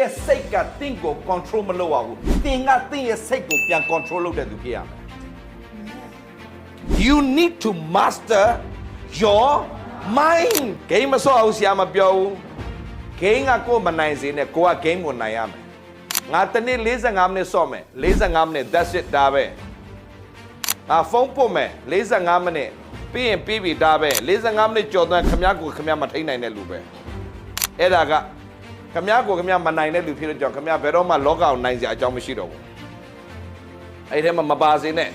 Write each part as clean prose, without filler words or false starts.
ရဲ့စိတ်ကတင့်ကို control မလုပ်ရဘူးတင်ကတင့်ရဲ့စိတ်ကိုပြန် control လုပ်တဲ့သူဖြစ်ရမယ် You need to master your mind game မဆော့အောင်ဆရာမပြောဘူး game ကကိုယ်မနိုင်စေနဲ့ကိုက game ကိုနိုင်ရမယ်ငါတနေ့45မိနစ်ဆော့မယ်45မိနစ် that's it ဒါပဲငါဖုန်းပို့မယ်45မိနစ်ပြီးရင်ပြီးပြီဒါပဲ45မိနစ်ကြော်သွားခမ ्या ကိုခမ ्या မထိန်နိုင်တဲ့လူပဲအဲ့ဒါကခမ ्या ကိုခမ ्या မနိုင်တဲ့လူဖြစ်တော့ကြောင့်ခမ ्या ဘယ်တော့မှလောကကိုနိုင်စရာအကြောင်းမရှိတော့ဘူးအဲ့ထဲမှာမပါစေနဲ့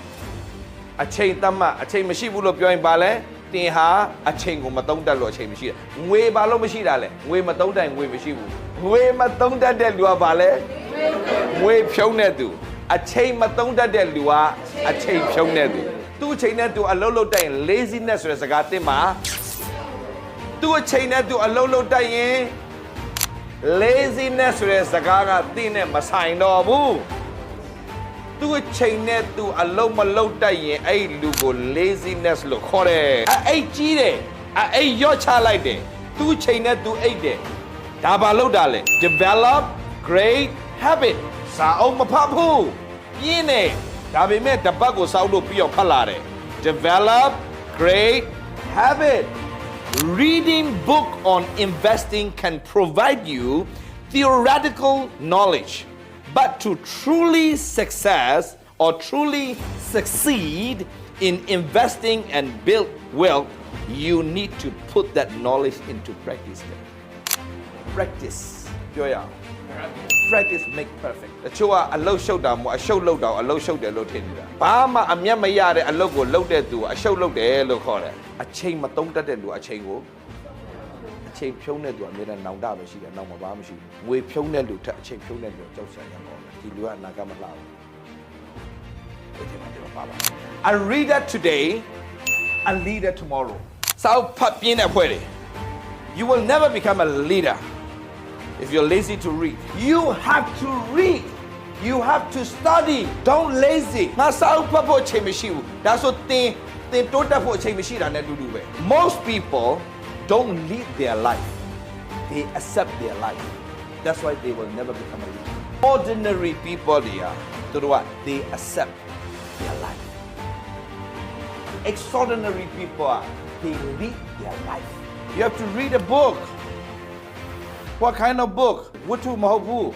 အချိန်တတ်မှအချိန်မရှိဘူးလို့ပြောရင်ပါလဲတင်ဟာအချိန်ကိုမသုံးတတ်လို့အချိန်မရှိတာငွေဘာလို့မရှိတာလဲငွေမသုံးတတ်ငွေမရှိဘူးငွေမသုံးတတ်တဲ့လူကဘာလဲငွေဖြုံးတဲ့သူအချိန်မသုံးတတ်တဲ့လူကအချိန်ဖြုံးတဲ့သူသူ့အချိန်နဲ့သူအလုပ်လုပ်တတ်ရင် laziness ဆိုတဲ့စကားတင်မှာသူ့အချိန်နဲ့သူအလုပ်လုပ်တတ်ရင် laziness ဆိုတဲ့စကားကတင်းနဲ့မဆိုင်တော့ဘူးသူ့အချိန်နဲ့သူအလုံးမလုံးတတ်ရင်အဲ့လူကို laziness လို့ခေါ်တယ်အဲ့ကြီးတယ်အဲ့ရော့ချလိုက်တယ်သူ့အချိန်နဲ့သူအိတ်တယ်ဒါဘာလို့တာလဲ develop great habit စာအုပ်မဖတ်ဘူးပြင်းနေဒါပေမဲ့တပတ်ကိုစောက်လို့ပြီးတော့ဖတ်လာတယ် develop great habit reading book on investing can provide you theoretical knowledge But to truly succeed in investing and build wealth, you need to put that knowledge into practice. Practice. Practice make perfect. တချို့ကအလုပ်ရှုပ်တာမို့အရှုပ်လုပ်တာအလုပ်ရှုပ်တယ်လို့ထင်နေတာ။ဘာမှအမျက်မရတဲ့အလုပ်ကိုလုပ်တဲ့သူအရှုပ်လုပ်တယ်လို့ခေါ်တယ်။အချိန်မသုံးတတ်တဲ့လူအချိန်ကိုအချိန်ဖြုံးတဲ့သူအမြဲတမ်းနောင်တပဲရှိတယ်နောက်မှာဘာမှမရှိဘူးငွေဖြုံးတဲ့လူထက်အချိန်ဖြုံးတဲ့လူကြောက်စရာရအောင်ဒီလူကအနာဂတ်မလှဘူးဒီမှာတော့ပါပါ A reader today a leader tomorrow စောက်ဖတ်ပြင်းတဲ့ဖွဲ့တယ် You will never become a leader if you're lazy to read You have to read You have to study Don't lazy ငါစောက်ဖတ်ဖို့အချိန်မရှိဘူးဒါဆိုတင်တိုးတက်ဖို့အချိန်မရှိတာနဲ့တူတူပဲ Most people don't lead their life. They accept their life. That's why they will never become a leader. Ordinary people, they accept their life. Extraordinary people, they lead their life. You have to read a book. What kind of book? What to mahobu?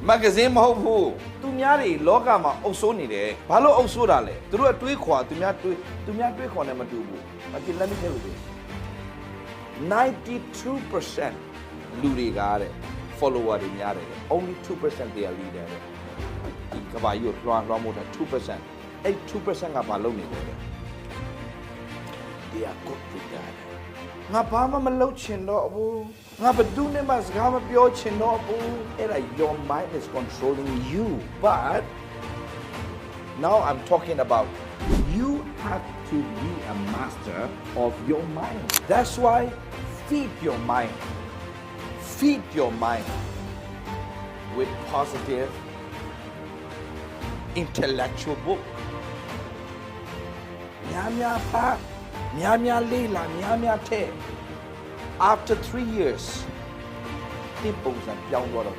Magazine mahobu. သူများတွေလောကမှာအုပ်စိုးနေတယ်ဘာလို့အုပ်စိုးတာလဲသူတို့အတွေးခေါ်သူများတွေးခေါ်နေမတူဘူး Okay, let me tell you this. 92% လူတွေကတဲ့ follower တွေများတယ် only 2% they are leader ဒီကဘာကြီးကိုလွှမ်းမိုးတာ 2% အဲ့ 2% ကဘာလုပ်နေလဲ they are good leader ငါဘာမှမလုပ်ချင်တော့ဘူးငါဘယ်သူနဲ့မှစကားမပြောချင်တော့ဘူးအဲ့ဒါ your mind is controlling you but now I'm talking about you have to be a master of your mind. That's why feed your mind. Feed your mind with positive intellectual book. After 3 years, ဒီပုံစံပြောင်းတော့တယ်